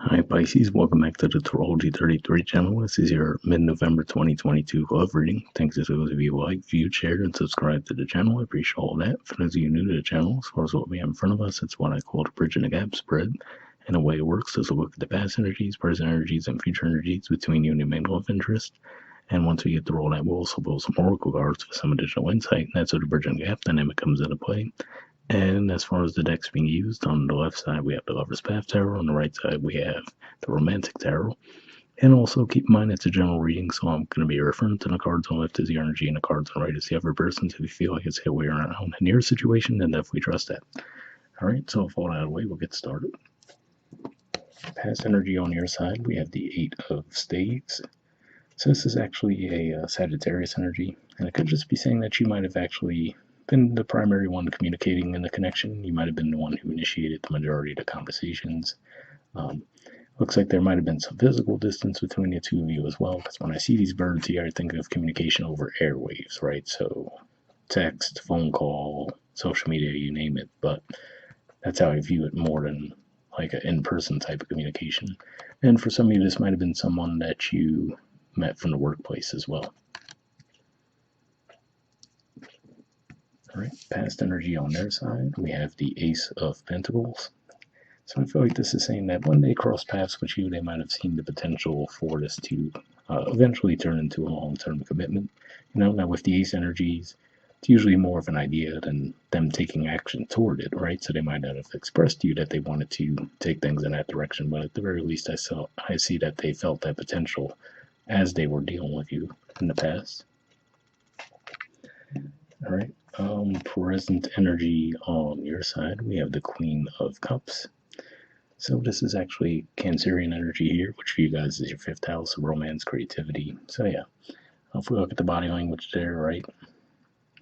Hi Pisces, welcome back to the Astrology 33 channel. This is your mid-November 2022 love reading. Thanks to those of you who like, viewed, shared, and subscribed to the channel. I appreciate all that. For those of you new to the channel, as far as what we have in front of us, it's what I call the bridge and the gap spread. And the way it works is to look at the past energies, present energies, and future energies between you and your main love interest. And once we get through all that, we'll also build some oracle cards for some additional insight. And that's where the bridge and gap dynamic comes into play. And as far as the decks being used, on the left side we have the Lover's Path Tarot, on the right side we have the Romantic Tarot. And also keep in mind it's a general reading, so I'm going to be referring to the cards on the left as the energy and the cards on the right as the other person. So if you feel like it's hit way around in your situation, then definitely trust that. Alright, so with all that out of the way, we'll get started. Past energy on your side, we have the Eight of Staves. So this is actually a Sagittarius energy, and it could just be saying that you might have actually been the primary one communicating in the connection. You might have been the one who initiated the majority of the conversations. Looks like there might have been some physical distance between the two of you as well, because when I see these birds here, I think of communication over airwaves, right? So text, phone call, social media, you name it. But that's how I view it more than like an in-person type of communication. And for some of you, this might have been someone that you met from the workplace as well. All right, past energy on their side, we have the Ace of Pentacles. So I feel like this is saying that when they cross paths with you, they might have seen the potential for this to eventually turn into a long-term commitment. Now with the Ace energies, it's usually more of an idea than them taking action toward it, right? So they might not have expressed to you that they wanted to take things in that direction, but at the very least, I see that they felt that potential as they were dealing with you in the past. All right. Present energy on your side, we have the Queen of Cups. So this is actually Cancerian energy here, which for you guys is your fifth house of romance, creativity. So yeah, if we look at the body language there, right?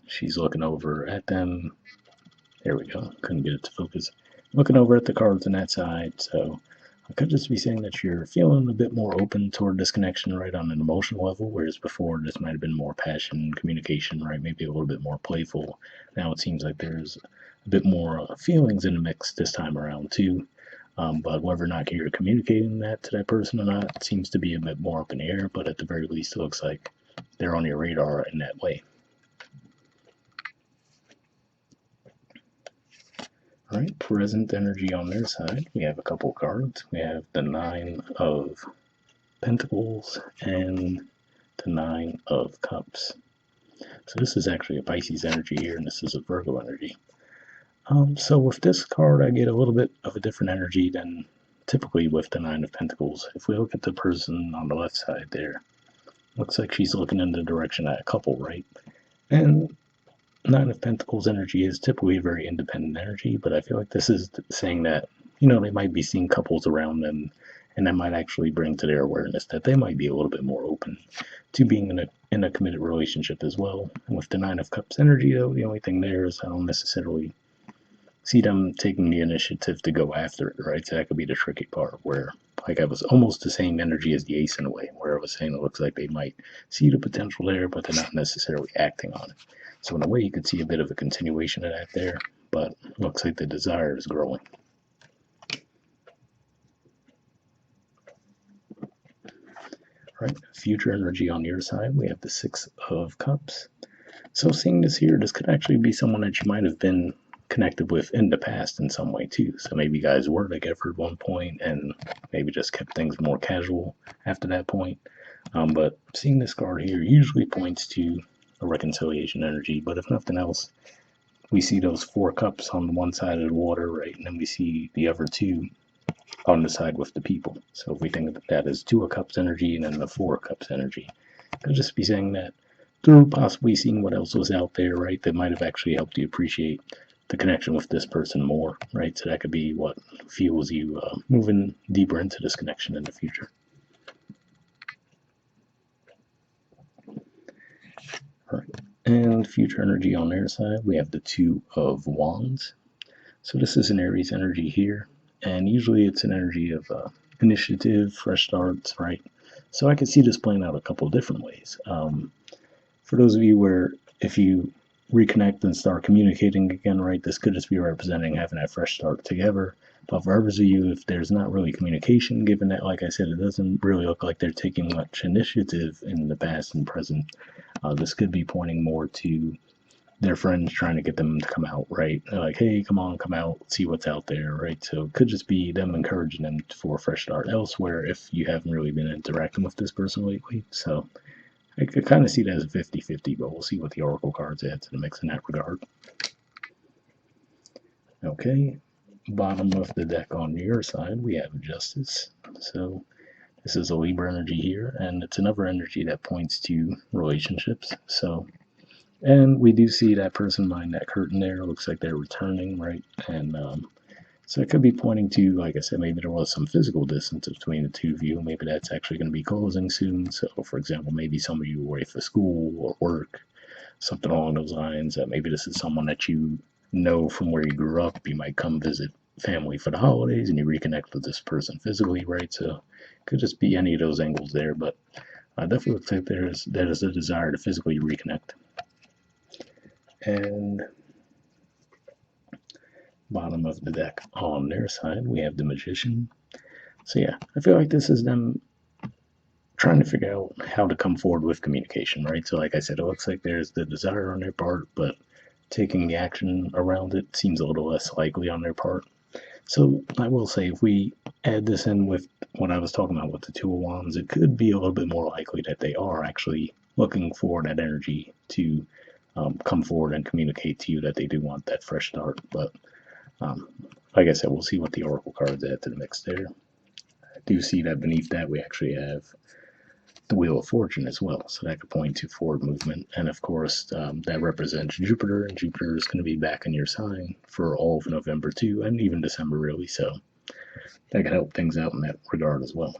She's looking over at them. There we go. Couldn't get it to focus. Looking over at the cards on that side. So I could just be saying that you're feeling a bit more open toward this connection, right, on an emotional level, whereas before this might have been more passion, communication, right, maybe a little bit more playful. Now it seems like there's a bit more feelings in the mix this time around too. But whether or not you're communicating that to that person or not seems to be a bit more up in the air, but at the very least it looks like they're on your radar in that way. All right, present energy on their side, we have a couple cards. We have the Nine of Pentacles and the Nine of Cups. So this is actually a Pisces energy here, and this is a Virgo energy. So with this card, I get a little bit of a different energy than typically with the Nine of Pentacles. If we look at the person on the left side there, looks like she's looking in the direction of a couple, right? And Nine of Pentacles energy is typically a very independent energy, but I feel like this is saying that, they might be seeing couples around them, and that might actually bring to their awareness that they might be a little bit more open to being in a committed relationship as well. And with the Nine of Cups energy, though, the only thing there is I don't necessarily see them taking the initiative to go after it, right? So that could be the tricky part where, like, I was almost the same energy as the Ace in a way, where I was saying it looks like they might see the potential there, but they're not necessarily acting on it. So in a way, you could see a bit of a continuation of that there, but looks like the desire is growing. All right, future energy on your side, we have the Six of Cups. So seeing this here, this could actually be someone that you might have been connected with in the past in some way too. So maybe you guys were together at one point and maybe just kept things more casual after that point. But seeing this card here usually points to a reconciliation energy, but if nothing else, we see those four cups on one side of the water, right? And then we see the other two on the side with the people. So if we think of that as Two of Cups energy and then the Four of Cups energy, could just be saying that through possibly seeing what else was out there, right, that might have actually helped you appreciate the connection with this person more, right? So that could be what fuels you moving deeper into this connection in the future. All right. And future energy on their side, we have the Two of Wands. So this is an Aries energy here, and usually it's an energy of initiative, fresh starts, right? So I could see this playing out a couple different ways. For those of you where if you reconnect and start communicating again, right, this could just be representing having that fresh start together. But for others of you, if there's not really communication, given that, like I said, it doesn't really look like they're taking much initiative in the past and present, this could be pointing more to their friends trying to get them to come out, right? They're like, hey, come on, come out, see what's out there, right? So it could just be them encouraging them for a fresh start elsewhere if you haven't really been interacting with this person lately. So I could kind of see that as 50-50, but we'll see what the Oracle cards add to the mix in that regard. Okay, bottom of the deck on your side, we have Justice. So this is a Libra energy here, and it's another energy that points to relationships. So, and we do see that person behind that curtain there. It looks like they're returning, right? And so it could be pointing to, like I said, maybe there was some physical distance between the two of you. Maybe that's actually going to be closing soon. So, for example, maybe some of you are away for school or work, something along those lines. Maybe this is someone that you know from where you grew up. You might come visit family for the holidays and you reconnect with this person physically, right? So it could just be any of those angles there, but definitely looks like there's a desire to physically reconnect. And bottom of the deck on their side, we have the Magician. So yeah, I feel like this is them trying to figure out how to come forward with communication, right? So like I said, it looks like there's the desire on their part, but taking the action around it seems a little less likely on their part. So I will say, if we add this in with what I was talking about with the Two of Wands, it could be a little bit more likely that they are actually looking for that energy to come forward and communicate to you that they do want that fresh start. But like I said, we'll see what the Oracle cards add to the mix there. I do see that beneath that we actually have the Wheel of Fortune as well, so that could point to forward movement. And of course, that represents Jupiter, and Jupiter is going to be back in your sign for all of November too, and even December really. So that could help things out in that regard as well.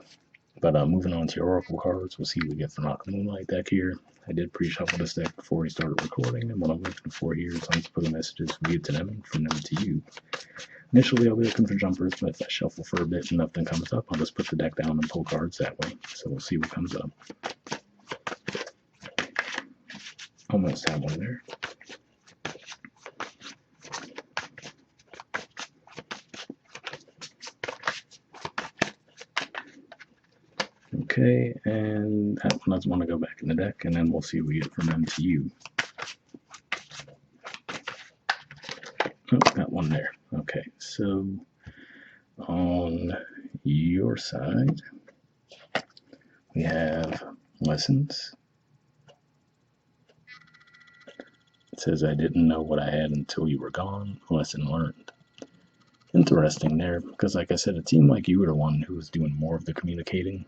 But moving on to your Oracle cards, we'll see what we get from Rock Moonlight deck here. I did pre-shuffle this deck before we started recording, and what I'm looking for here is I'm to put the messages from you to them and from them to you. Initially, I'll be looking for jumpers, but if I shuffle for a bit and nothing comes up, I'll just put the deck down and pull cards that way. So we'll see what comes up. Almost have one there. Okay, and that one doesn't want to go back in the deck, and then we'll see what we get from them to you. Oh, got one there. Okay, so on your side, we have lessons. It says, I didn't know what I had until you were gone. Lesson learned. Interesting there, because like I said, it seemed like you were the one who was doing more of the communicating.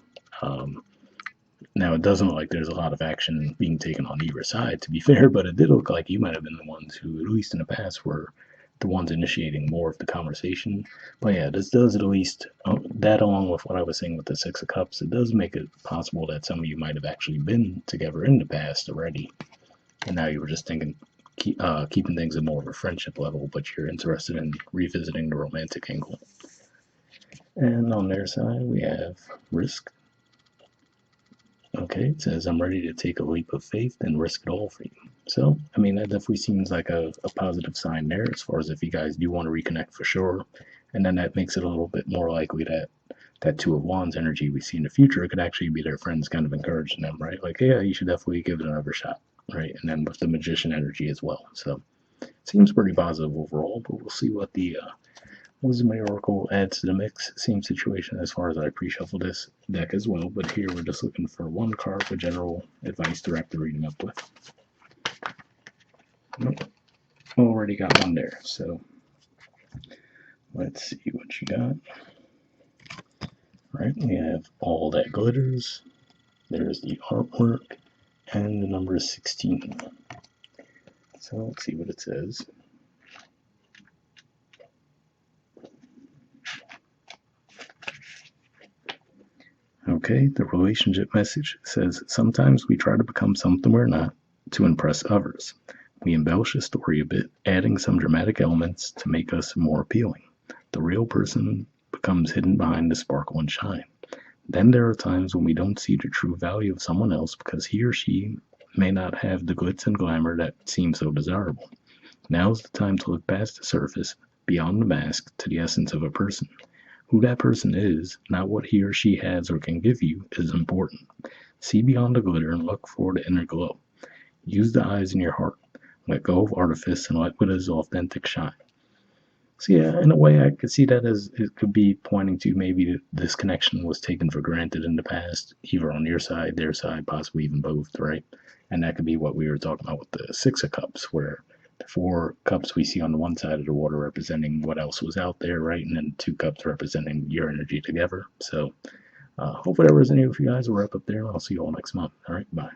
Now, it doesn't look like there's a lot of action being taken on either side, to be fair, but it did look like you might have been the ones who, at least in the past, were the ones initiating more of the conversation. But yeah, this does at least, that along with what I was saying with the Six of Cups, it does make it possible that some of you might have actually been together in the past already. And now you were just thinking, keeping things at more of a friendship level, but you're interested in revisiting the romantic angle. And on their side, we have risk. Okay, it says, I'm ready to take a leap of faith and risk it all for you. So, I mean, that definitely seems like a positive sign there, as far as if you guys do want to reconnect for sure. And then that makes it a little bit more likely that that Two of Wands energy we see in the future could actually be their friends kind of encouraging them, right? Like, yeah, you should definitely give it another shot, right? And then with the Magician energy as well. So, it seems pretty positive overall, but we'll see what the Wisdom Oracle adds to the mix. Same situation as far as I pre-shuffle this deck as well, but here we're just looking for one card for general advice to wrap the reading up with. Nope. Already got one there, so let's see what you got. Right, we have All That Glitters. There's the artwork, and the number is 16. So let's see what it says. Okay, the relationship message says, sometimes we try to become something we're not to impress others. We embellish a story a bit, adding some dramatic elements to make us more appealing. The real person becomes hidden behind the sparkle and shine. Then there are times when we don't see the true value of someone else because he or she may not have the glitz and glamour that seems so desirable. Now's the time to look past the surface, beyond the mask to the essence of a person. Who that person is, not what he or she has or can give you, is important. See beyond the glitter and look for the inner glow. Use the eyes in your heart. Let go of artifice and let what is authentic shine. So yeah, in a way, I could see that as it could be pointing to maybe this connection was taken for granted in the past, either on your side, their side, possibly even both, right? And that could be what we were talking about with the Six of Cups, where the four cups we see on the one side of the water representing what else was out there, right? And then two cups representing your energy together. So hopefully that resonated with you guys. We'll wrap up there. I'll see you all next month. All right, bye.